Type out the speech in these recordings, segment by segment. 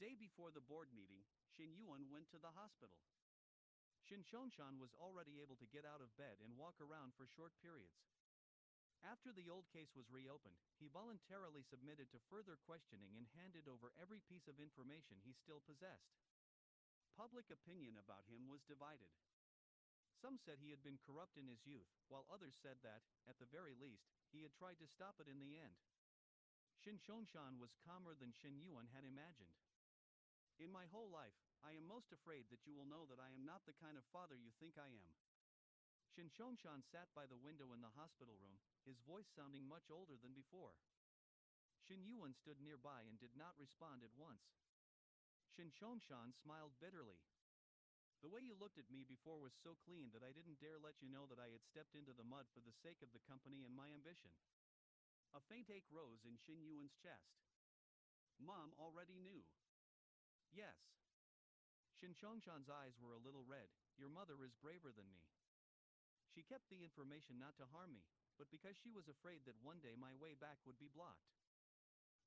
day before the board meeting, Shen Yu'an went to the hospital. Shen Yu'an was already able to get out of bed and walk around for short periods. After the old case was reopened, he voluntarily submitted to further questioning and handed over every piece of information he still possessed. Public opinion about him was divided. Some said he had been corrupt in his youth, while others said that, at the very least, he had tried to stop it in the end. Shen Yu'an was calmer than Shen Yu'an had imagined. "In my whole life, I am most afraid that you will know that I am not the kind of father you think I am." Shen Yu'an sat by the window in the hospital room, his voice sounding much older than before. Shen Yu'an stood nearby and did not respond at once. Shen Yu'an smiled bitterly. "The way you looked at me before was so clean that I didn't dare let you know that I had stepped into the mud for the sake of the company and my ambition." A faint ache rose in Shen Yu'an's chest. Mom already knew. Yes. Shen Yu'an's eyes were a little red. "Your mother is braver than me. She kept the information not to harm me, but because she was afraid that one day my way back would be blocked."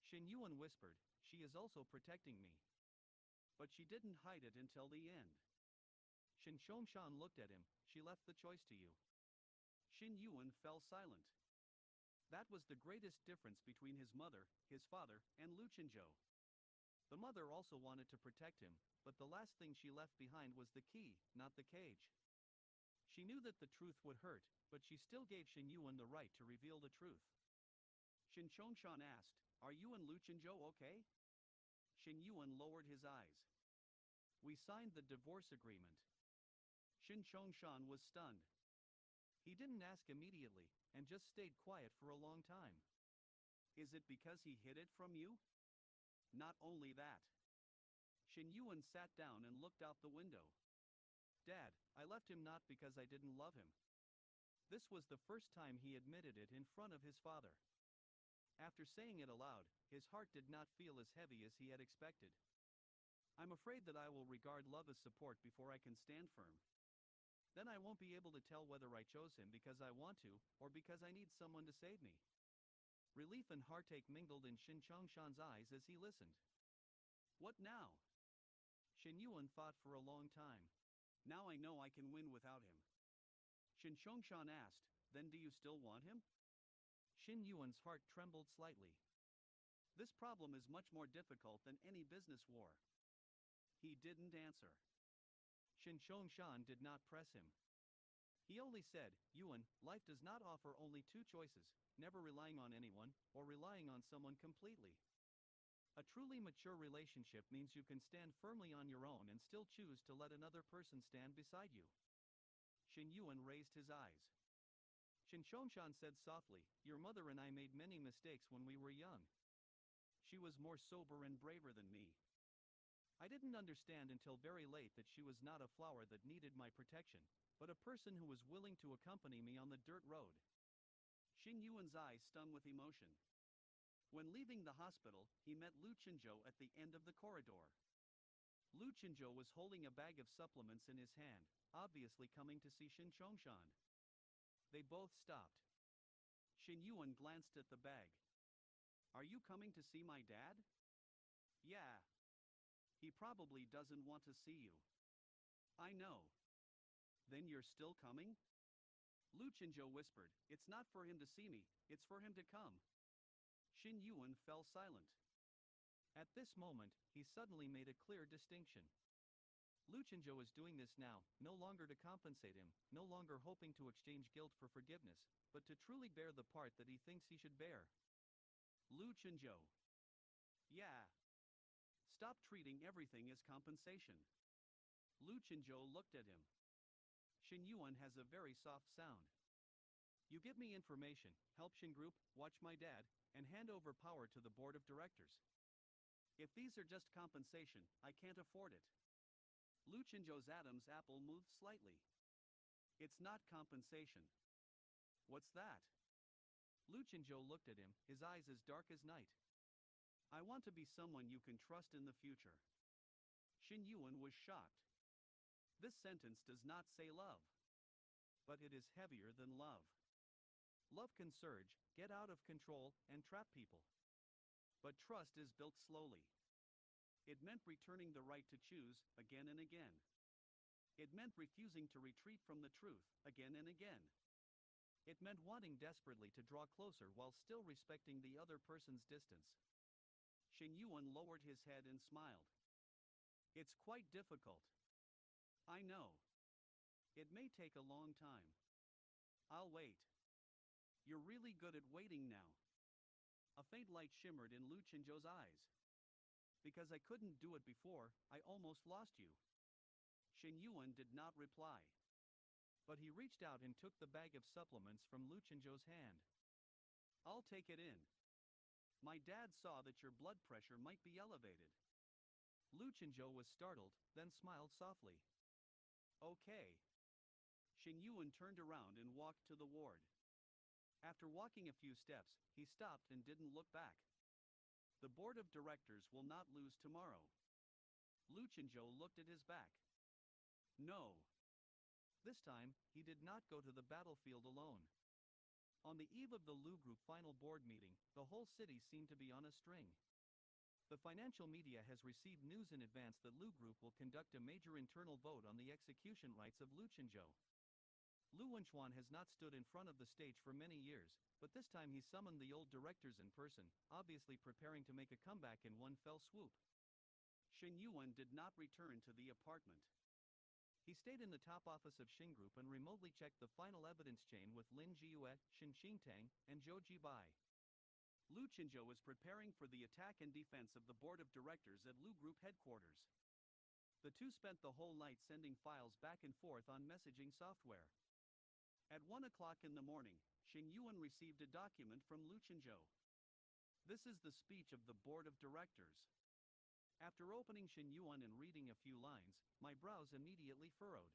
Shen Yu'an whispered, "She is also protecting me. But she didn't hide it until the end." Shen Yu'an looked at him. "She left the choice to you." Shen Yu'an fell silent. That was the greatest difference between his mother, his father, and Lu Chenzhou. The mother also wanted to protect him, but the last thing she left behind was the key, not the cage. She knew that the truth would hurt, but she still gave Shen Yu'an the right to reveal the truth. Shen Yu'an asked, "Are you and Lu Chenzhou okay?" Shen Yu'an lowered his eyes. "We signed the divorce agreement." Shen Yu'an was stunned. He didn't ask immediately, and just stayed quiet for a long time. "Is it because he hid it from you?" "Not only that." Shen Yu'an sat down and looked out the window. "Dad, I left him not because I didn't love him." This was the first time he admitted it in front of his father. After saying it aloud, his heart did not feel as heavy as he had expected. "I'm afraid that I will regard love as support before I can stand firm. Then I won't be able to tell whether I chose him because I want to, or because I need someone to save me." Relief and heartache mingled in Shen Yu'an's eyes as he listened. "What now?" Shen Yu'an thought for a long time. "Now I know I can win without him." Shen Yu'an asked, "Then do you still want him?" Shen Yu'an's heart trembled slightly. This problem is much more difficult than any business war. He didn't answer. Shen Yu'an did not press him. He only said, "Yu'an, life does not offer only two choices, never relying on anyone, or relying on someone completely. A truly mature relationship means you can stand firmly on your own and still choose to let another person stand beside you." Shen Yu'an raised his eyes. Shen Yu'an said softly, "Your mother and I made many mistakes when we were young. She was more sober and braver than me. I didn't understand until very late that she was not a flower that needed my protection, but a person who was willing to accompany me on the dirt road." Shen Yu'an's eyes stung with emotion. When leaving the hospital, he met Lu Chenzhou at the end of the corridor. Lu Chenzhou was holding a bag of supplements in his hand, obviously coming to see Shen Yu'an. They both stopped. Shen Yu'an glanced at the bag. "Are you coming to see my dad?" "Yeah. He probably doesn't want to see you." "I know." "Then you're still coming?" Lu Chenzhou whispered, "It's not for him to see me, it's for him to come." Shen Yu'an fell silent. At this moment, he suddenly made a clear distinction. Lu Chenzhou is doing this now, no longer to compensate him, no longer hoping to exchange guilt for forgiveness, but to truly bear the part that he thinks he should bear. Lu Chenzhou. "Yeah. Stop treating everything as compensation." Lu Chenzhou looked at him. "Shen Yu'an has a very soft sound. You give me information, help Shen Group, watch my dad, and hand over power to the board of directors. If these are just compensation, I can't afford it." Lu Chenzhou's Adam's apple moved slightly. "It's not compensation." "What's that?" Lu Chenzhou looked at him, his eyes as dark as night. "I want to be someone you can trust in the future." Shen Yu'an was shocked. This sentence does not say love. But it is heavier than love. Love can surge, get out of control, and trap people. But trust is built slowly. It meant returning the right to choose, again and again. It meant refusing to retreat from the truth, again and again. It meant wanting desperately to draw closer while still respecting the other person's distance. Shen Yu'an lowered his head and smiled. It's quite difficult. I know. It may take a long time. I'll wait. You're really good at waiting now. A faint light shimmered in Lu Chenzhou's eyes. Because I couldn't do it before, I almost lost you. Shen Yu'an did not reply. But he reached out and took the bag of supplements from Lu Chenzhou's hand. I'll take it in. My dad saw that your blood pressure might be elevated. Lu Chenzhou was startled, then smiled softly. Okay. Shen Yu'an turned around and walked to the ward. After walking a few steps, he stopped and didn't look back. The board of directors will not lose tomorrow. Lu Chenzhou looked at his back. No. This time, he did not go to the battlefield alone. On the eve of the Lu Group final board meeting, the whole city seemed to be on a string. The financial media has received news in advance that Lu Group will conduct a major internal vote on the execution rights of Lu Chenzhou. Lu Wenchuan has not stood in front of the stage for many years, but this time he summoned the old directors in person, obviously preparing to make a comeback in one fell swoop. Shen Yu'an did not return to the apartment. He stayed in the top office of Shen Group and remotely checked the final evidence chain with Lin Jiyue, Shen Xingtang, and Zhou Jibai. Lu Chenzhou was preparing for the attack and defense of the board of directors at Lu Group headquarters. The two spent the whole night sending files back and forth on messaging software. At 1 o'clock in the morning, Shen Yu'an received a document from Lu Chenzhou. This is the speech of the board of directors. After opening Shen Yu'an and reading a few lines, my brows immediately furrowed.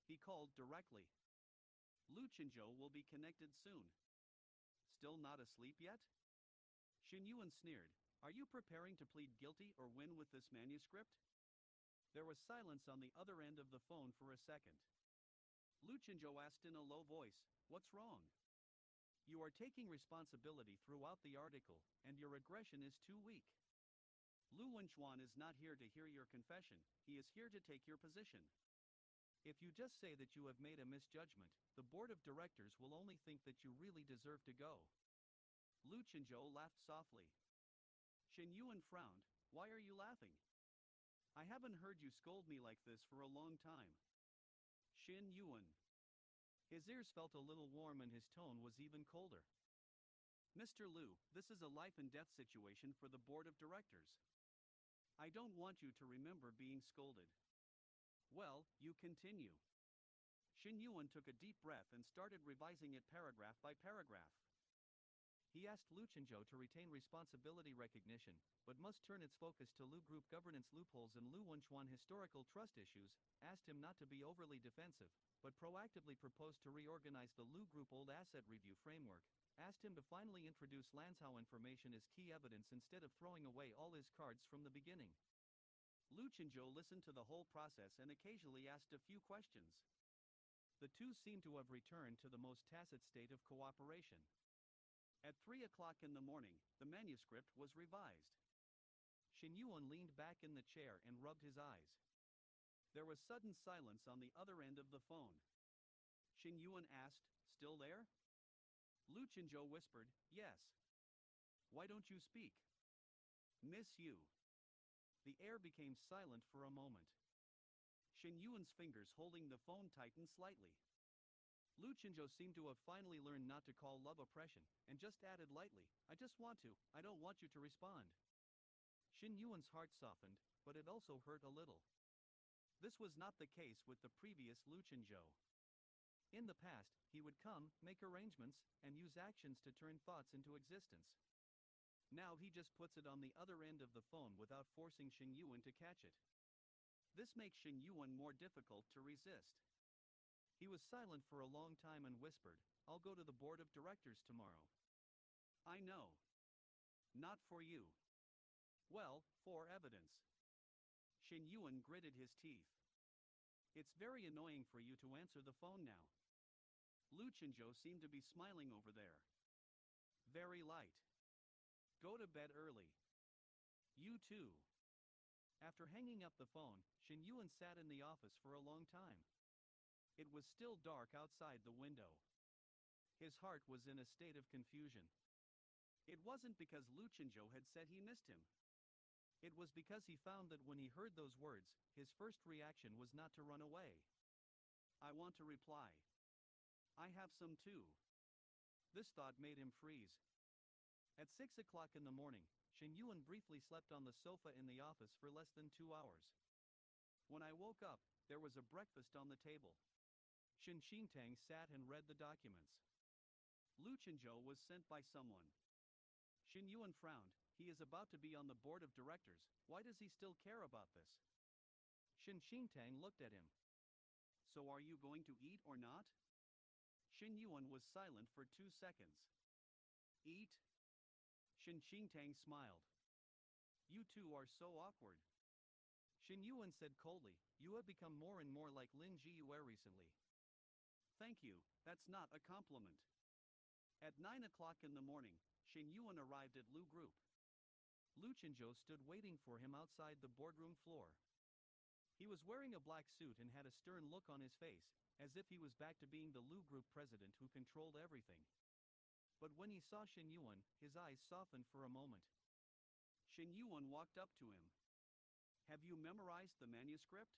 He called directly. Lu Chenzhou will be connected soon. Still not asleep yet? Shen Yu'an sneered. Are you preparing to plead guilty or win with this manuscript? There was silence on the other end of the phone for a second. Lu Chenzhou asked in a low voice, "What's wrong?" You are taking responsibility throughout the article, and your aggression is too weak. Lu Wenchuan is not here to hear your confession, he is here to take your position. If you just say that you have made a misjudgment, the board of directors will only think that you really deserve to go. Lu Chenzhou laughed softly. Shen Yu'an frowned. Why are you laughing? I haven't heard you scold me like this for a long time. Shen Yu'an. His ears felt a little warm and his tone was even colder. Mr. Lu, this is a life and death situation for the board of directors. I don't want you to remember being scolded. Well, you continue. Shen Yu'an took a deep breath and started revising it paragraph by paragraph. He asked Lu Chenzhou to retain responsibility recognition, but must turn its focus to Lu Group governance loopholes and Lu Wenchuan historical trust issues, asked him not to be overly defensive, but proactively proposed to reorganize the Lu Group Old Asset Review framework, asked him to finally introduce Lanzhou information as key evidence instead of throwing away all his cards from the beginning. Lu Chenzhou listened to the whole process and occasionally asked a few questions. The two seemed to have returned to the most tacit state of cooperation. At 3 o'clock in the morning, the manuscript was revised. Shen Yu'an leaned back in the chair and rubbed his eyes. There was sudden silence on the other end of the phone. Shen Yu'an asked, "Still there?" Lu Chenzhou whispered, "Yes." "Why don't you speak?" "Miss you." The air became silent for a moment. Shen Yu'an's fingers holding the phone tightened slightly. Lu Chenzhou seemed to have finally learned not to call love oppression, and just added lightly, "I just want to, I don't want you to respond." Shen Yu'an's heart softened, but it also hurt a little. This was not the case with the previous Lu Chenzhou. In the past, he would come, make arrangements, and use actions to turn thoughts into existence. Now he just puts it on the other end of the phone without forcing Shen Yu'an to catch it. This makes Shen Yu'an more difficult to resist. He was silent for a long time and whispered, "I'll go to the board of directors tomorrow." "I know. Not for you." "Well, for evidence." Shen Yu'an gritted his teeth. "It's very annoying for you to answer the phone now." Lu Chenzhou seemed to be smiling over there. "Very light. Go to bed early." "You too." After hanging up the phone, Shen Yuan sat in the office for a long time. It was still dark outside the window. His heart was in a state of confusion. It wasn't because Lu Chenzhou had said he missed him. It was because he found that when he heard those words, his first reaction was not to run away. I want to reply. I have some too. This thought made him freeze. At 6 o'clock in the morning, Shen Yuan briefly slept on the sofa in the office for less than 2 hours. When I woke up, there was a breakfast on the table. Shen Xingtang sat and read the documents. Lu Chenzhou was sent by someone. Shen Yuan frowned. He is about to be on the board of directors. Why does he still care about this? Shen Xingtang looked at him. So are you going to eat or not? Shen Yuan was silent for 2 seconds. Eat? Shen Xingtang smiled. You two are so awkward. Shen Yuan said coldly, you have become more and more like Lin Jiyue recently. Thank you, that's not a compliment. At 9 o'clock in the morning, Shen Yuan arrived at Lu Group. Lu Chenzhou stood waiting for him outside the boardroom floor. He was wearing a black suit and had a stern look on his face, as if he was back to being the Lu Group president who controlled everything. But when he saw Shen Yuan, his eyes softened for a moment. Shen Yuan walked up to him. Have you memorized the manuscript?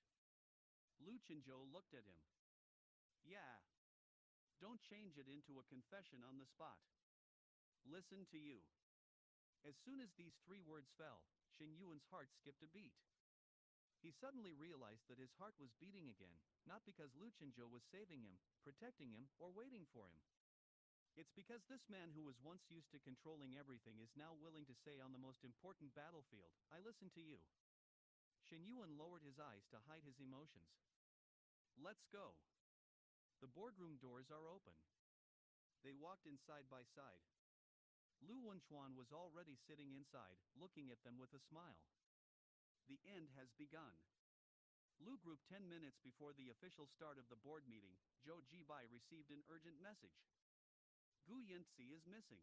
Lu Chenzhou looked at him. Yeah. Don't change it into a confession on the spot. Listen to you. As soon as these 3 words fell, Shen Yuan's heart skipped a beat. He suddenly realized that his heart was beating again, not because Lu Chenzhou was saving him, protecting him, or waiting for him. It's because this man who was once used to controlling everything is now willing to say on the most important battlefield, I listen to you. Shen Yuan lowered his eyes to hide his emotions. Let's go. The boardroom doors are open. They walked in side by side. Lu Wenchuan was already sitting inside, looking at them with a smile. The end has begun. Lu Group 10 minutes before the official start of the board meeting, Zhou Jibai received an urgent message. Gu Yanci is missing.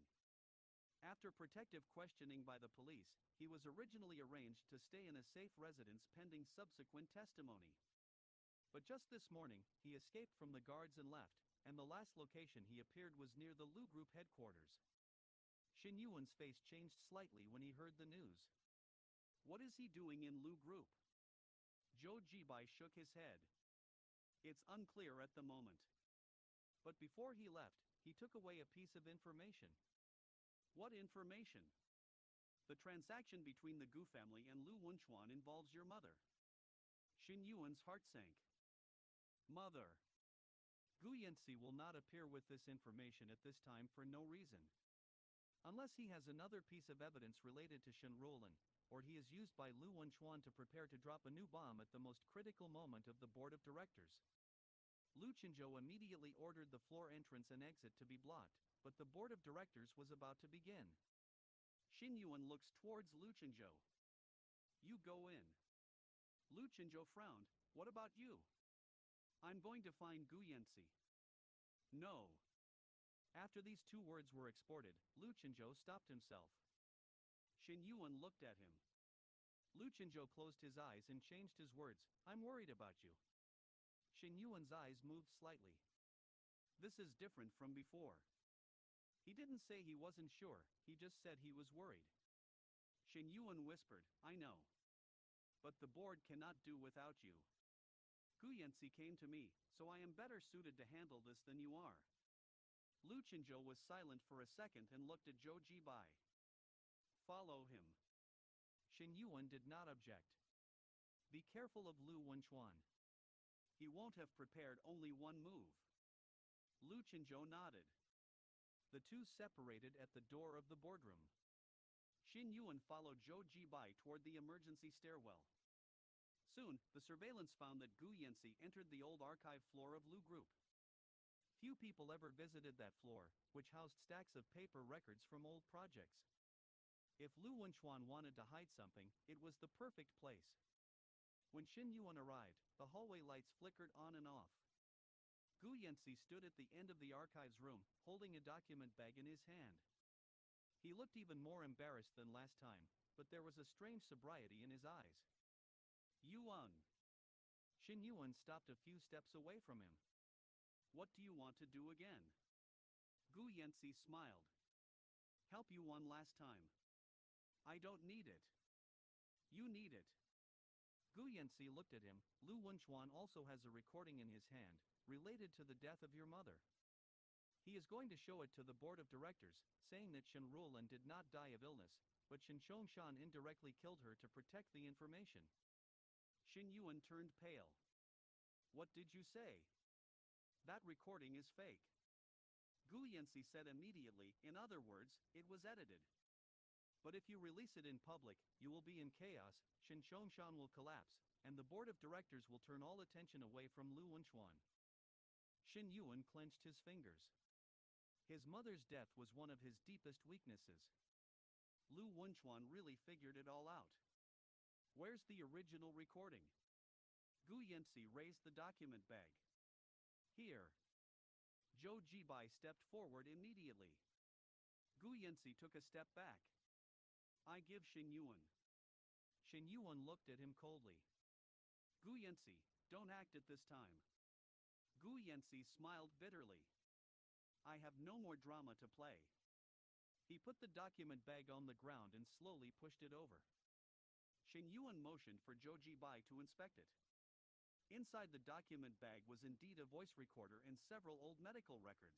After protective questioning by the police, he was originally arranged to stay in a safe residence pending subsequent testimony. But just this morning, he escaped from the guards and left, and the last location he appeared was near the Lu Group headquarters. Shen Yuan's face changed slightly when he heard the news. What is he doing in Lu Group? Zhou Jibai shook his head. It's unclear at the moment. But before he left, he took away a piece of information. What information? The transaction between the Gu family and Lu Wenchuan involves your mother. Shen Yuan's heart sank. Mother. Gu Yanci will not appear with this information at this time for no reason. Unless he has another piece of evidence related to Shen Yu'an, or he is used by Lu Wenchuan to prepare to drop a new bomb at the most critical moment of the board of directors. Lu Chenzhou immediately ordered the floor entrance and exit to be blocked, but the board of directors was about to begin. Shen Yu'an looks towards Lu Chenzhou. You go in. Lu Chenzhou frowned. What about you? I'm going to find Gu Yanci. No. After these 2 words were exported, Lu Chenzhou stopped himself. Shen Yu'an looked at him. Lu Chenzhou closed his eyes and changed his words. I'm worried about you. Shen Yuan's eyes moved slightly. This is different from before. He didn't say he wasn't sure, he just said he was worried. Shen Yuan whispered, I know. But the board cannot do without you. Gu Yanci came to me, so I am better suited to handle this than you are. Lu Chenzhou was silent for a second and looked at Zhou Jibai. Follow him. Shen Yuan did not object. Be careful of Lu Wenchuan. He won't have prepared only one move. Lu Chenzhou nodded. The 2 separated at the door of the boardroom. Shen Yuan followed Zhou Jibai toward the emergency stairwell. Soon, the surveillance found that Gu Yanci entered the old archive floor of Lu Group. Few people ever visited that floor, which housed stacks of paper records from old projects. If Lu Wenchuan wanted to hide something, it was the perfect place. When Shen Yuan arrived, the hallway lights flickered on and off. Gu Yanci stood at the end of the archives room, holding a document bag in his hand. He looked even more embarrassed than last time, but there was a strange sobriety in his eyes. Shen Yu'an stopped a few steps away from him. What do you want to do again? Gu Yanci smiled. Help you one last time. I don't need it. You need it. Gu Yanci looked at him. Lu Wenchuan also has a recording in his hand, related to the death of your mother. He is going to show it to the board of directors, saying that Shen Yu'an did not die of illness, but Shen Yu'an indirectly killed her to protect the information. Shen Yu'an turned pale. What did you say? That recording is fake. Gu Yanci said immediately, in other words, it was edited. But if you release it in public, you will be in chaos, Shen Yu'an will collapse, and the board of directors will turn all attention away from Lu Wenchuan. Shen Yu'an clenched his fingers. His mother's death was one of his deepest weaknesses. Lu Wenchuan really figured it all out. Where's the original recording? Gu Yanci raised the document bag. Here. Zhou Jibai stepped forward immediately. Gu Yanci took a step back. I give Shen Yu'an. Shen Yu'an looked at him coldly. Gu Yanci, don't act at this time. Gu Yanci smiled bitterly. I have no more drama to play. He put the document bag on the ground and slowly pushed it over. Shen Yu'an motioned for Zhou Jibai to inspect it. Inside the document bag was indeed a voice recorder and several old medical records.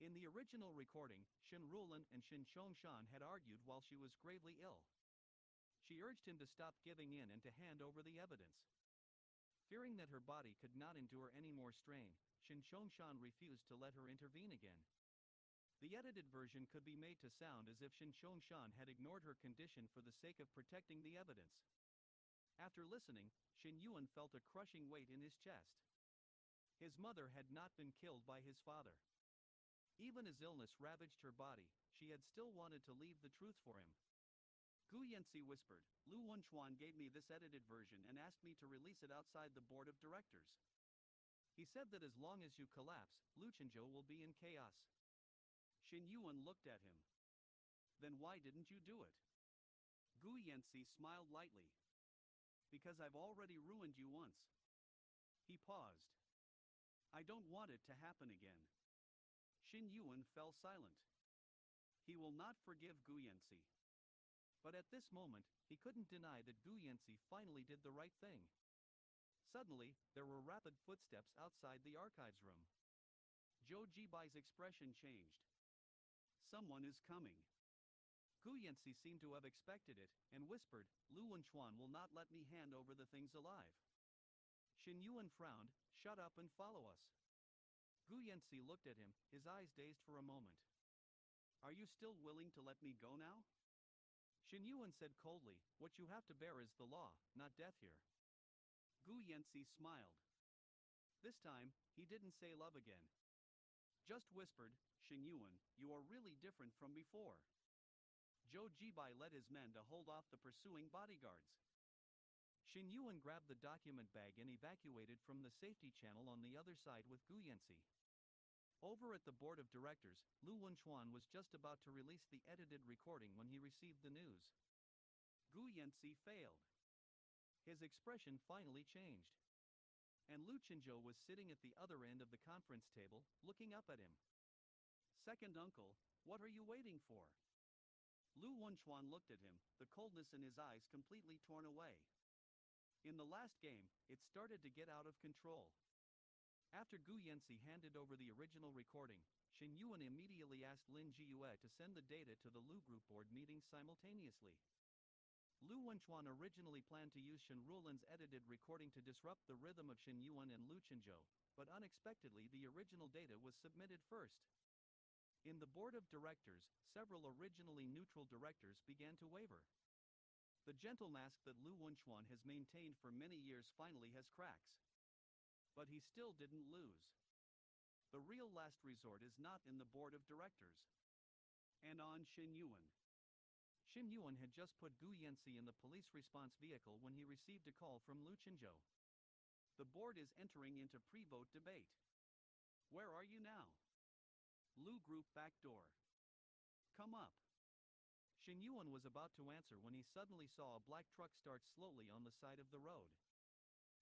In the original recording, Shen Yu'an and Shen Yu'an had argued while she was gravely ill. She urged him to stop giving in and to hand over the evidence. Fearing that her body could not endure any more strain, Shen Yu'an refused to let her intervene again. The edited version could be made to sound as if Shen Yu'an had ignored her condition for the sake of protecting the evidence. After listening, Shen Yu'an felt a crushing weight in his chest. His mother had not been killed by his father. Even as illness ravaged her body, she had still wanted to leave the truth for him. Gu Yanci whispered, Lu Wenchuan gave me this edited version and asked me to release it outside the board of directors. He said that as long as you collapse, Lu Chenzhou will be in chaos. Shen Yu'an looked at him. Then why didn't you do it? Gu Yanci smiled lightly. Because I've already ruined you once. He paused. I don't want it to happen again. Shen Yu'an fell silent. He will not forgive Gu Yanci. But at this moment, he couldn't deny that Gu Yanci finally did the right thing. Suddenly, there were rapid footsteps outside the archives room. Zhou Jibai's expression changed. Someone is coming. Gu Yanci seemed to have expected it, and whispered, Lu Wenchuan will not let me hand over the things alive. Shen Yu'an frowned, shut up and follow us. Gu Yanci looked at him, his eyes dazed for a moment. Are you still willing to let me go now? Shen Yu'an said coldly, what you have to bear is the law, not death here. Gu Yanci smiled. This time, he didn't say love again. Just whispered, Shen Yu'an, you are really different from before. Zhou Jibai led his men to hold off the pursuing bodyguards. Shen Yu'an grabbed the document bag and evacuated from the safety channel on the other side with Gu Yanci. Over at the board of directors, Lu Wenchuan was just about to release the edited recording when he received the news. Gu Yanci failed. His expression finally changed. And Lu Chenzhou was sitting at the other end of the conference table, looking up at him. Second uncle, what are you waiting for? Lu Wenchuan looked at him, the coldness in his eyes completely torn away. In the last game, it started to get out of control. After Gu Yanci handed over the original recording, Shen Yu'an immediately asked Lin Jiyue to send the data to the Lu Group board meetings simultaneously. Lu Wenchuan originally planned to use Shen Yu'an's edited recording to disrupt the rhythm of Shen Yu'an and Lu Chenzhou, but unexpectedly the original data was submitted first. In the board of directors, several originally neutral directors began to waver. The gentle mask that Lu Wenchuan has maintained for many years finally has cracks. But he still didn't lose. The real last resort is not in the board of directors. And on Shen Yu'an. Shen Yu'an had just put Gu Yanci in the police response vehicle when he received a call from Lu Chenzhou. The board is entering into pre-vote debate. Where are you now? Lu Group back door. Come up. Shen Yu'an was about to answer when he suddenly saw a black truck start slowly on the side of the road.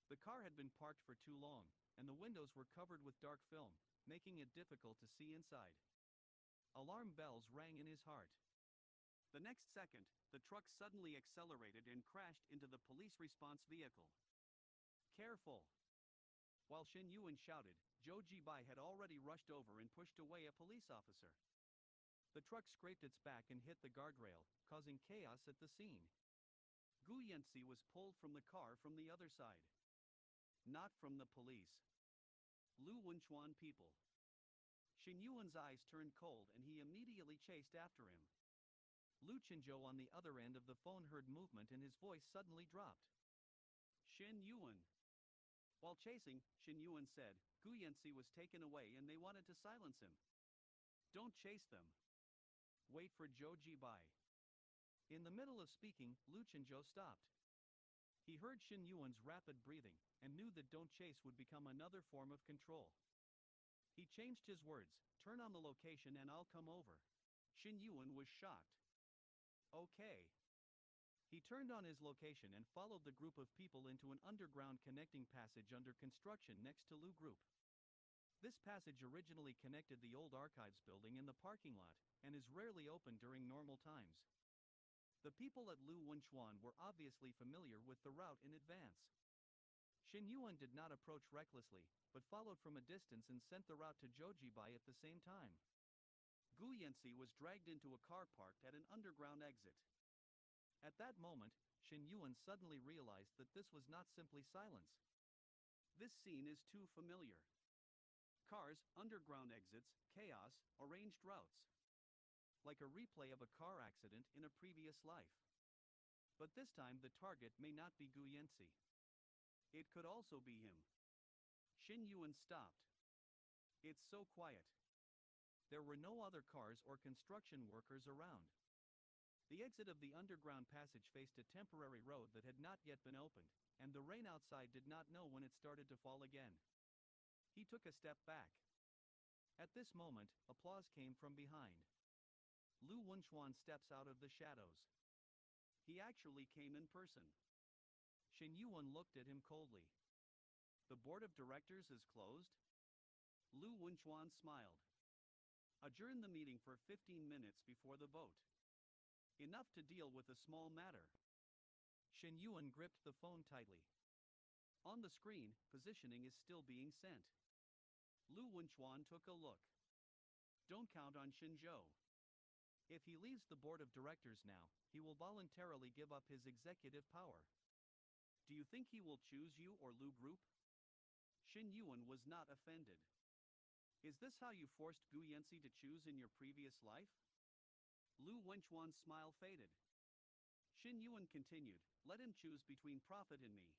The car had been parked for too long, and the windows were covered with dark film, making it difficult to see inside. Alarm bells rang in his heart. The next second, the truck suddenly accelerated and crashed into the police response vehicle. Careful! While Shen Yu'an shouted, Zhou Jibai had already rushed over and pushed away a police officer. The truck scraped its back and hit the guardrail, causing chaos at the scene. Gu Yanci was pulled from the car from the other side. Not from the police. Lu Wenchuan people. Shen Yuan's eyes turned cold and he immediately chased after him. Lu Chenzhou on the other end of the phone heard movement and his voice suddenly dropped. Shen Yu'an. While chasing, Shen Yu'an said, Gu Yanci was taken away and they wanted to silence him. Don't chase them. Wait for Zhou Jibai. In the middle of speaking, Lu Chenzhou stopped. He heard Shen Yuan's rapid breathing, and knew that don't chase would become another form of control. He changed his words, turn on the location and I'll come over. Shen Yu'an was shocked. Okay. He turned on his location and followed the group of people into an underground connecting passage under construction next to Lu Group. This passage originally connected the old archives building and the parking lot, and is rarely open during normal times. The people at Lu Wenchuan were obviously familiar with the route in advance. Shen Yu'an did not approach recklessly, but followed from a distance and sent the route to Zhou Jibai at the same time. Gu Yanci was dragged into a car parked at an underground exit. At that moment, Shen Yu'an suddenly realized that this was not simply silence. This scene is too familiar. Cars, underground exits, chaos, arranged routes. Like a replay of a car accident in a previous life. But this time the target may not be Gu Yanci. It could also be him. Shen Yu'an stopped. It's so quiet. There were no other cars or construction workers around. The exit of the underground passage faced a temporary road that had not yet been opened, and the rain outside did not know when it started to fall again. He took a step back. At this moment, applause came from behind. Lu Wenchuan steps out of the shadows. He actually came in person. Shen Yu'an looked at him coldly. The board of directors is closed? Lu Wenchuan smiled. Adjourn the meeting for 15 minutes before the vote. Enough to deal with a small matter. Shen Yu'an gripped the phone tightly. On the screen, positioning is still being sent. Lu Wenchuan took a look. Don't count on Shenzhou. If he leaves the board of directors now, he will voluntarily give up his executive power. Do you think he will choose you or Lu Group? Shen Yu'an was not offended. Is this how you forced Gu Yanci to choose in your previous life? Lu Wenchuan's smile faded. Shen Yu'an continued, let him choose between profit and me.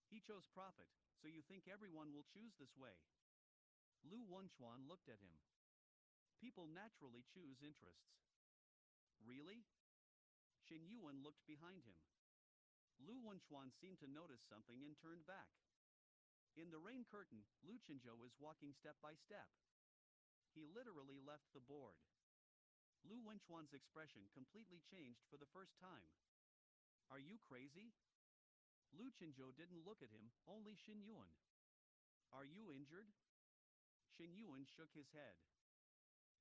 He chose profit, so you think everyone will choose this way? Lu Wenchuan looked at him. People naturally choose interests. Really? Shen Yu'an looked behind him. Lu Wenchuan seemed to notice something and turned back. In the rain curtain, Lu Chenzhou is walking step by step. He literally left the board. Lu Wenchuan's expression completely changed for the first time. Are you crazy? Lu Chenzhou didn't look at him, only Shen Yu'an. Are you injured? Shen Yu'an shook his head.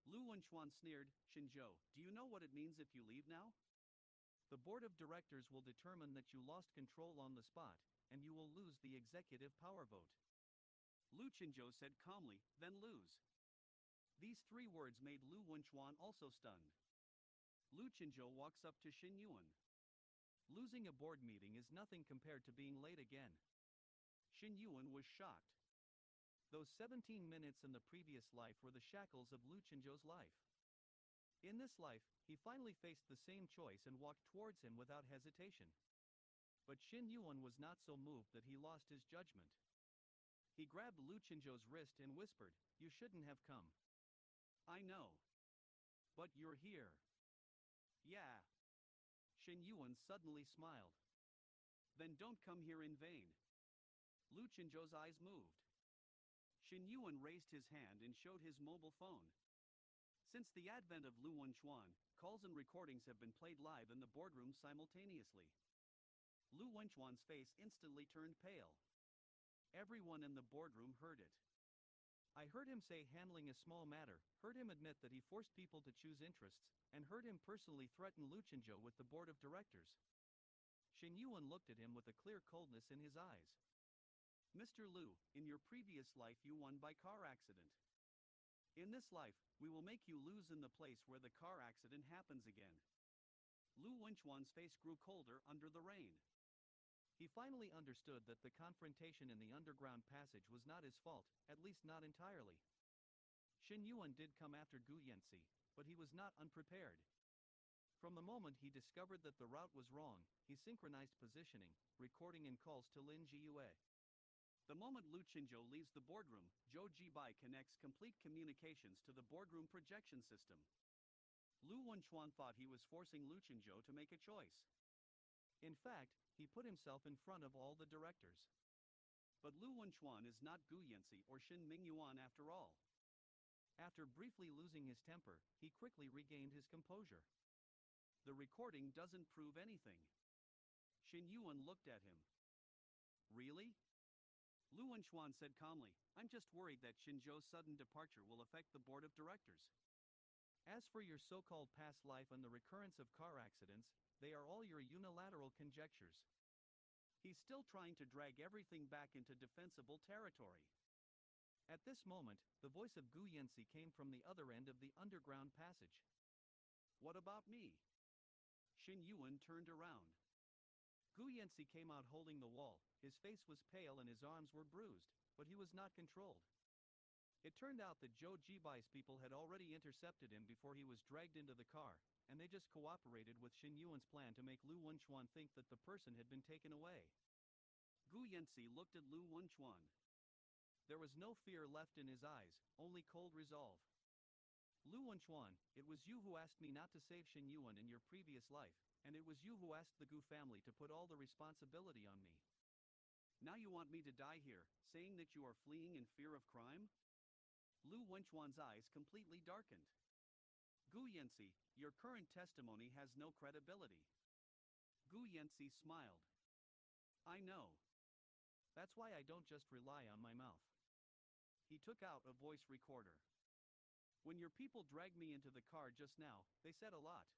Lu Wenchuan sneered, Shenzhou, do you know what it means if you leave now? The board of directors will determine that you lost control on the spot, and you will lose the executive power vote. Lu Chenzhou said calmly, then lose. These 3 words made Lu Wenchuan also stunned. Lu Chenzhou walks up to Shen Yu'an. Losing a board meeting is nothing compared to being late again. Shen Yu'an was shocked. Those 17 minutes in the previous life were the shackles of Lu Chenzhou's life. In this life, he finally faced the same choice and walked towards him without hesitation. But Shen Yu'an was not so moved that he lost his judgment. He grabbed Lu Chenzhou's wrist and whispered, you shouldn't have come. I know. But you're here. Yeah. Shen Yu'an suddenly smiled. Then don't come here in vain. Lu Chenzhou's eyes moved. Shen Yu'an raised his hand and showed his mobile phone. Since the advent of Lu Wenchuan, calls and recordings have been played live in the boardroom simultaneously. Lu Wenchuan's face instantly turned pale. Everyone in the boardroom heard it. I heard him say handling a small matter, heard him admit that he forced people to choose interests, and heard him personally threaten Lu Chenzhou with the board of directors. Shen Yu'an looked at him with a clear coldness in his eyes. Mr. Lu, in your previous life you won by car accident. In this life, we will make you lose in the place where the car accident happens again. Lu Wenchuan's face grew colder under the rain. He finally understood that the confrontation in the underground passage was not his fault, at least not entirely. Shen Yu'an did come after Gu Yanci, but he was not unprepared. From the moment he discovered that the route was wrong, he synchronized positioning, recording and calls to Lin Jiyue. The moment Lu Chenzhou leaves the boardroom, Zhou Jibai connects complete communications to the boardroom projection system. Lu Wenchuan thought he was forcing Lu Chenzhou to make a choice. In fact, he put himself in front of all the directors. But Lu Wenchuan is not Gu Yanci or Shen Yu'an after all. After briefly losing his temper, he quickly regained his composure. The recording doesn't prove anything. Shen Yu'an looked at him. Really? Lu Wenchuan said calmly, I'm just worried that Chenzhou's sudden departure will affect the board of directors. As for your so-called past life and the recurrence of car accidents, they are all your unilateral conjectures. He's still trying to drag everything back into defensible territory. At this moment, the voice of Gu Yanci came from the other end of the underground passage. What about me? Shen Yu'an turned around. Gu Yanci came out holding the wall, his face was pale and his arms were bruised, but he was not controlled. It turned out that Zhou Jibai's people had already intercepted him before he was dragged into the car, and they just cooperated with Shen Yu'an's plan to make Lu Wenchuan think that the person had been taken away. Gu Yanci looked at Lu Wenchuan. There was no fear left in his eyes, only cold resolve. Lu Wenchuan, it was you who asked me not to save Shen Yu'an in your previous life, and it was you who asked the Gu family to put all the responsibility on me. Now you want me to die here, saying that you are fleeing in fear of crime? Lu Wenchuan's eyes completely darkened. Gu Yanci, your current testimony has no credibility. Gu Yanci smiled. I know. That's why I don't just rely on my mouth. He took out a voice recorder. When your people dragged me into the car just now, they said a lot.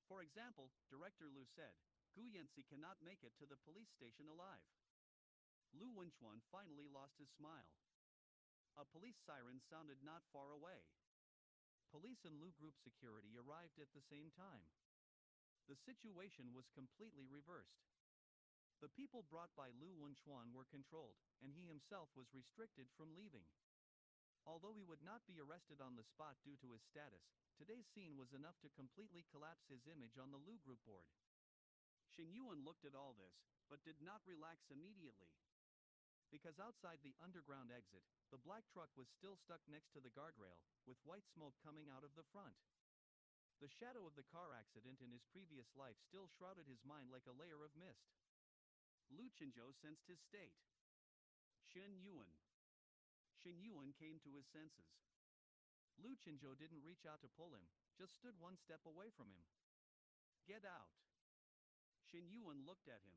For example, Director Lu said, Gu Yanci cannot make it to the police station alive. Lu Wenchuan finally lost his smile. A police siren sounded not far away. Police and Lu Group security arrived at the same time. The situation was completely reversed. The people brought by Lu Wenchuan were controlled, and he himself was restricted from leaving. Although he would not be arrested on the spot due to his status, today's scene was enough to completely collapse his image on the Lu Group board. Shen Yu'an looked at all this, but did not relax immediately. Because outside the underground exit, the black truck was still stuck next to the guardrail, with white smoke coming out of the front. The shadow of the car accident in his previous life still shrouded his mind like a layer of mist. Lu Chenzhou sensed his state. Shen Yu'an. Shen Yu'an came to his senses. Lu Chenzhou didn't reach out to pull him, just stood one step away from him. Get out. Shen Yu'an looked at him.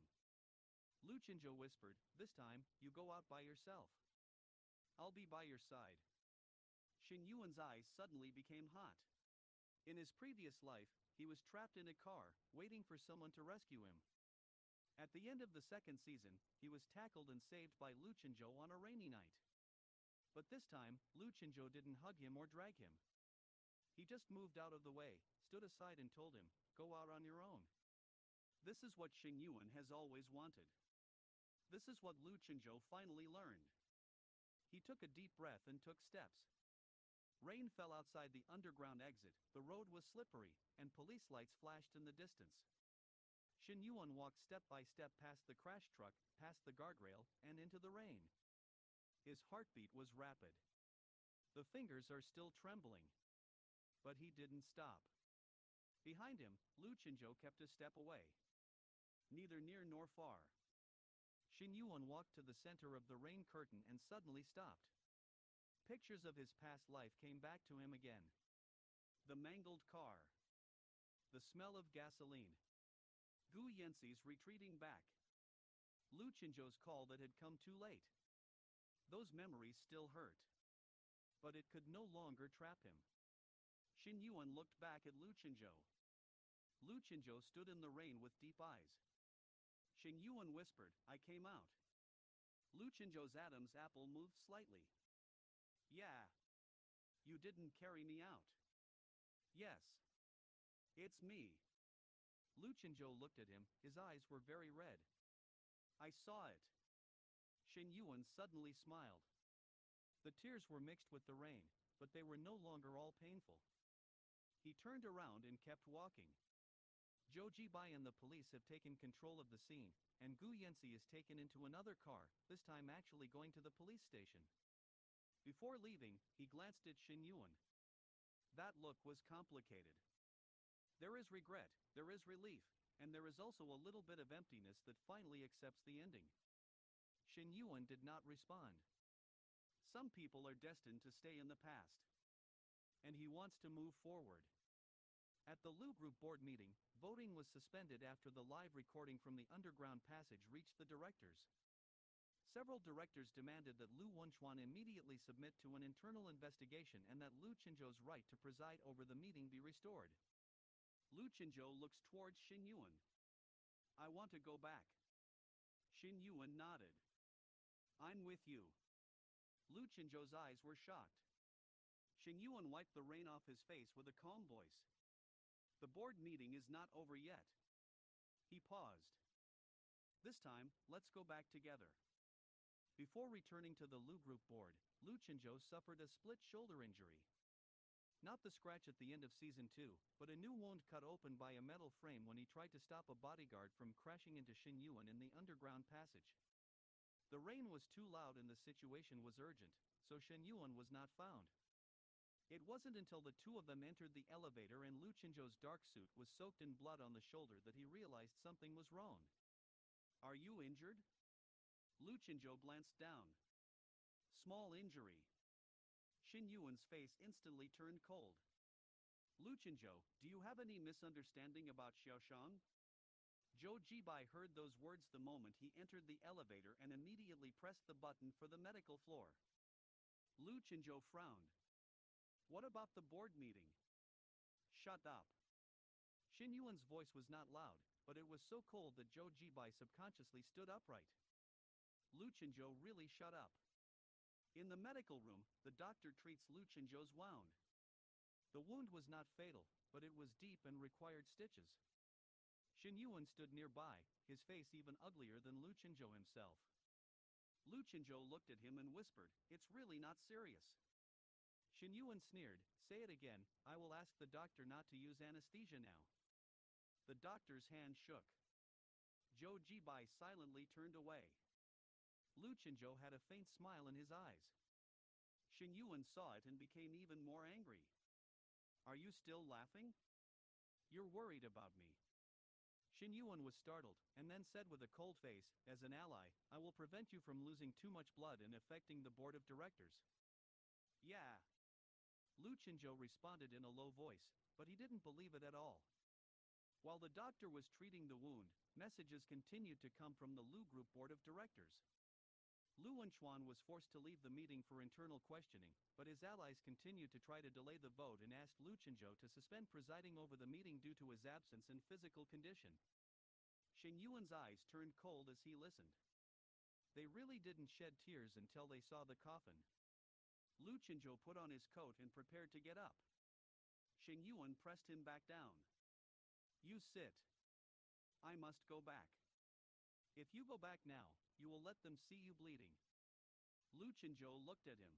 Lu Chenzhou whispered, this time, you go out by yourself. I'll be by your side. Shen Yu'an's eyes suddenly became hot. In his previous life, he was trapped in a car, waiting for someone to rescue him. At the end of the second season, he was tackled and saved by Lu Chenzhou on a rainy night. But this time, Lu Chenzhou didn't hug him or drag him. He just moved out of the way, stood aside and told him, go out on your own. This is what Shen Yu'an has always wanted. This is what Lu Chenzhou finally learned. He took a deep breath and took steps. Rain fell outside the underground exit, the road was slippery, and police lights flashed in the distance. Shen Yu'an walked step by step past the crash truck, past the guardrail, and into the rain. His heartbeat was rapid. The fingers are still trembling. But he didn't stop. Behind him, Lu Chenzhou kept a step away. Neither near nor far. Shen Yu'an walked to the center of the rain curtain and suddenly stopped. Pictures of his past life came back to him again. The mangled car. The smell of gasoline. Gu Yanci's retreating back. Lu Lu Chenzhou's call that had come too late. Those memories still hurt. But it could no longer trap him. Shen Yu'an looked back at Lu Chenzhou. Lu Chenzhou stood in the rain with deep eyes. Shen Yu'an whispered, "I came out." Lu Chenzhou's Adam's apple moved slightly. "Yeah. You didn't carry me out." "Yes. It's me." Lu Chenzhou looked at him, his eyes were very red. "I saw it." Shen Yu'an suddenly smiled. The tears were mixed with the rain, but they were no longer all painful. He turned around and kept walking. Zhou Jibai and the police have taken control of the scene, and Yanci is taken into another car, this time actually going to the police station. Before leaving, he glanced at Shen Yu'an. That look was complicated. There is regret, there is relief, and there is also a little bit of emptiness that finally accepts the ending. Shen Yu'an did not respond. Some people are destined to stay in the past. And he wants to move forward. At the Lu Group board meeting, voting was suspended after the live recording from the underground passage reached the directors. Several directors demanded that Lu Wenchuan immediately submit to an internal investigation and that Lu Chenzhou's right to preside over the meeting be restored. Lu Chenzhou looks towards Shen Yu'an. "I want to go back." Shen Yu'an nodded. "I'm with you." Lu Chenzhou's eyes were shocked. Shen Yu'an wiped the rain off his face with a calm voice. "The board meeting is not over yet." He paused. "This time, let's go back together." Before returning to the Lu Group board, Lu Chenzhou suffered a split shoulder injury. Not the scratch at the end of Season 2, but a new wound cut open by a metal frame when he tried to stop a bodyguard from crashing into Shen Yu'an in the underground passage. The rain was too loud and the situation was urgent, so Shen Yu'an was not found. It wasn't until the two of them entered the elevator and Lu Chenzhou's dark suit was soaked in blood on the shoulder that he realized something was wrong. "Are you injured?" Lu Chenzhou glanced down. "Small injury." Shen Yu'an's face instantly turned cold. "Lu Chenzhou, do you have any misunderstanding about Xiaoshang?" Zhou Jibai heard those words the moment he entered the elevator and immediately pressed the button for the medical floor. Lu Chenzhou frowned. "What about the board meeting?" "Shut up." Shen Yu'an's voice was not loud, but it was so cold that Zhou Jibai subconsciously stood upright. Lu Chenzhou really shut up. In the medical room, the doctor treats Lu Chenzhou's wound. The wound was not fatal, but it was deep and required stitches. Shen Yu'an stood nearby, his face even uglier than Lu Chenzhou himself. Lu Chenzhou looked at him and whispered, "It's really not serious." Shen Yu'an sneered, "Say it again, I will ask the doctor not to use anesthesia now." The doctor's hand shook. Zhou Jibai silently turned away. Lu Chenzhou had a faint smile in his eyes. Shen Yu'an saw it and became even more angry. "Are you still laughing? You're worried about me." Shen Yu'an was startled, and then said with a cold face, "As an ally, I will prevent you from losing too much blood and affecting the board of directors." "Yeah." Lu Chenzhou responded in a low voice, but he didn't believe it at all. While the doctor was treating the wound, messages continued to come from the Lu Group board of directors. Lu Wenchuan was forced to leave the meeting for internal questioning, but his allies continued to try to delay the vote and asked Lu Chenzhou to suspend presiding over the meeting due to his absence and physical condition. Shen Yu'an's eyes turned cold as he listened. They really didn't shed tears until they saw the coffin. Lu Chenzhou put on his coat and prepared to get up. Shen Yu'an pressed him back down. "You sit. I must go back. If you go back now, you will let them see you bleeding." Lu Chenzhou looked at him.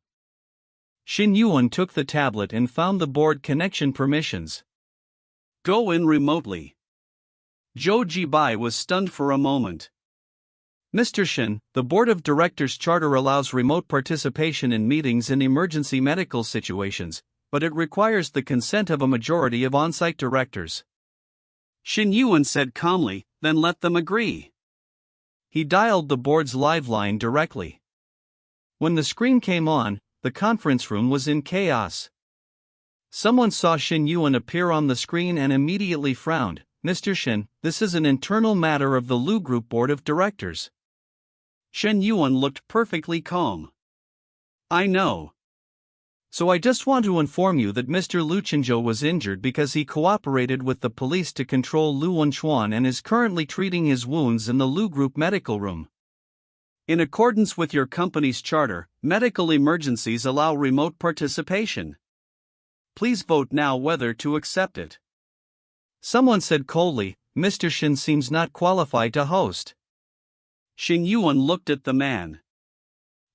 Shen Yu'an took the tablet and found the board connection permissions. "Go in remotely." Zhou Jibai was stunned for a moment. "Mr. Shen, the board of directors charter allows remote participation in meetings in emergency medical situations, but it requires the consent of a majority of on-site directors." Shen Yu'an said calmly, "Then let them agree." He dialed the board's live line directly. When the screen came on, the conference room was in chaos. Someone saw Shen Yu'an appear on the screen and immediately frowned. "Mr. Shen, this is an internal matter of the Lu Group board of directors." Shen Yu'an looked perfectly calm. I know. So I just want to inform you that Mr. Lu Chenzhou was injured because he cooperated with the police to control Lu Wenchuan and is currently treating his wounds in the Lu Group medical room. In accordance with your company's charter, medical emergencies allow remote participation. Please vote now whether to accept it. Someone said coldly, Mr. Shen seems not qualified to host. Shen Yu'an looked at the man.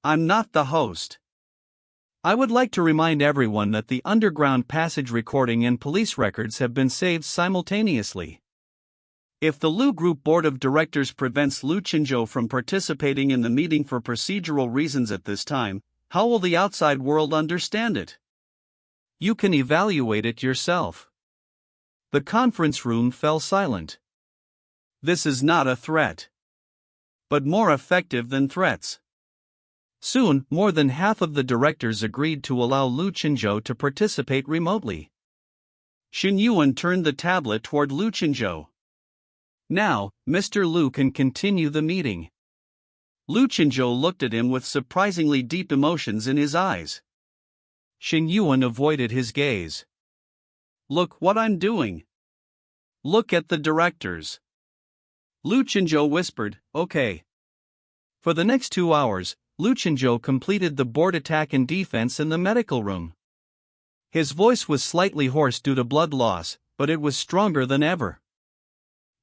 I'm not the host. I would like to remind everyone that the underground passage recording and police records have been saved simultaneously. If the Lu Group Board of Directors prevents Lu Chenzhou from participating in the meeting for procedural reasons at this time, how will the outside world understand it? You can evaluate it yourself. The conference room fell silent. This is not a threat, but more effective than threats. Soon, more than half of the directors agreed to allow Lu Chenzhou to participate remotely. Shen Yu'an turned the tablet toward Lu Chenzhou. Now, Mr. Lu can continue the meeting. Lu Chenzhou looked at him with surprisingly deep emotions in his eyes. Shen Yu'an avoided his gaze. Look what I'm doing. Look at the directors. Lu Chenzhou whispered, okay. For the next 2 hours, Lu Chenzhou completed the board attack and defense in the medical room. His voice was slightly hoarse due to blood loss, but it was stronger than ever.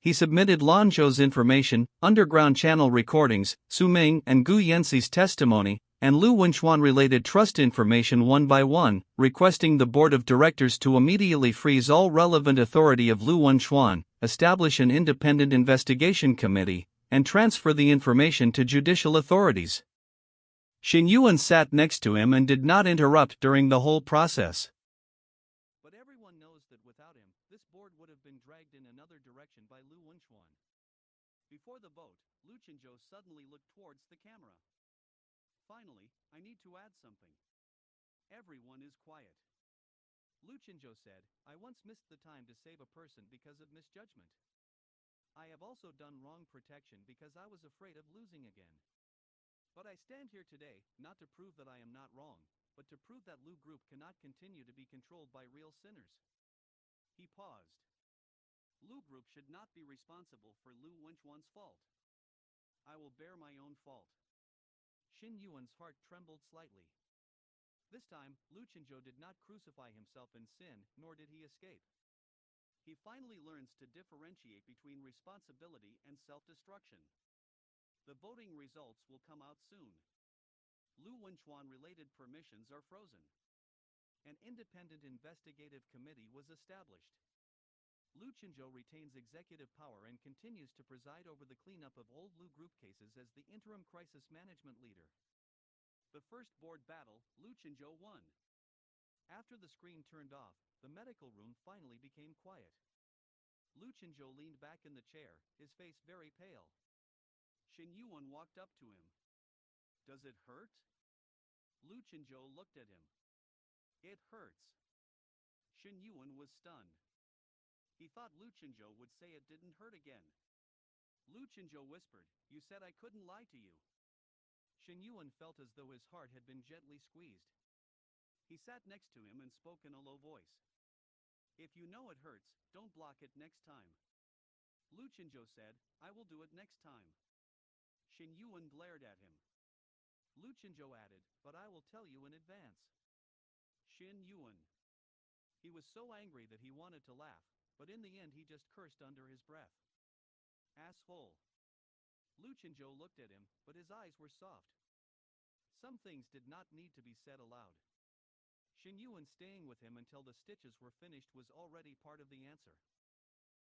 He submitted Lanzhou's information, underground channel recordings, Su Ming and Gu Yanci's testimony, and Lu Wenchuan related trust information one by one, requesting the board of directors to immediately freeze all relevant authority of Lu Wenchuan, establish an independent investigation committee, and transfer the information to judicial authorities. Shen Yu'an sat next to him and did not interrupt during the whole process. But everyone knows that without him, this board would have been dragged in another direction by Lu Wenchuan. Before the vote, Lu Chenzhou suddenly looked towards the camera. Finally, I need to add something. Everyone is quiet. Lu Chenzhou said, I once missed the time to save a person because of misjudgment. I have also done wrong protection because I was afraid of losing again. But I stand here today, not to prove that I am not wrong, but to prove that Lu Group cannot continue to be controlled by real sinners. He paused. Lu Group should not be responsible for Lu Wenchuan's fault. I will bear my own fault. Shen Yu'an's heart trembled slightly. This time, Lu Chenzhou did not crucify himself in sin, nor did he escape. He finally learns to differentiate between responsibility and self-destruction. The voting results will come out soon. Lu Wenchuan-related permissions are frozen. An independent investigative committee was established. Lu Chenzhou retains executive power and continues to preside over the cleanup of old Lu Group cases as the interim crisis management leader. The first board battle, Lu Chenzhou won. After the screen turned off, the medical room finally became quiet. Lu Chenzhou leaned back in the chair, his face very pale. Shen Yu'an walked up to him. Does it hurt? Lu Chenzhou looked at him. It hurts. Shen Yu'an was stunned. He thought Lu Chenzhou would say it didn't hurt again. Lu Chenzhou whispered, you said I couldn't lie to you. Shen Yu'an felt as though his heart had been gently squeezed. He sat next to him and spoke in a low voice. If you know it hurts, don't block it next time. Lu Chenzhou said, I will do it next time. Shen Yu'an glared at him. Lu Chenzhou added, but I will tell you in advance. Shen Yu'an. He was so angry that he wanted to laugh, but in the end he just cursed under his breath. Asshole. Lu Chenzhou looked at him, but his eyes were soft. Some things did not need to be said aloud. Shen Yu'an staying with him until the stitches were finished was already part of the answer.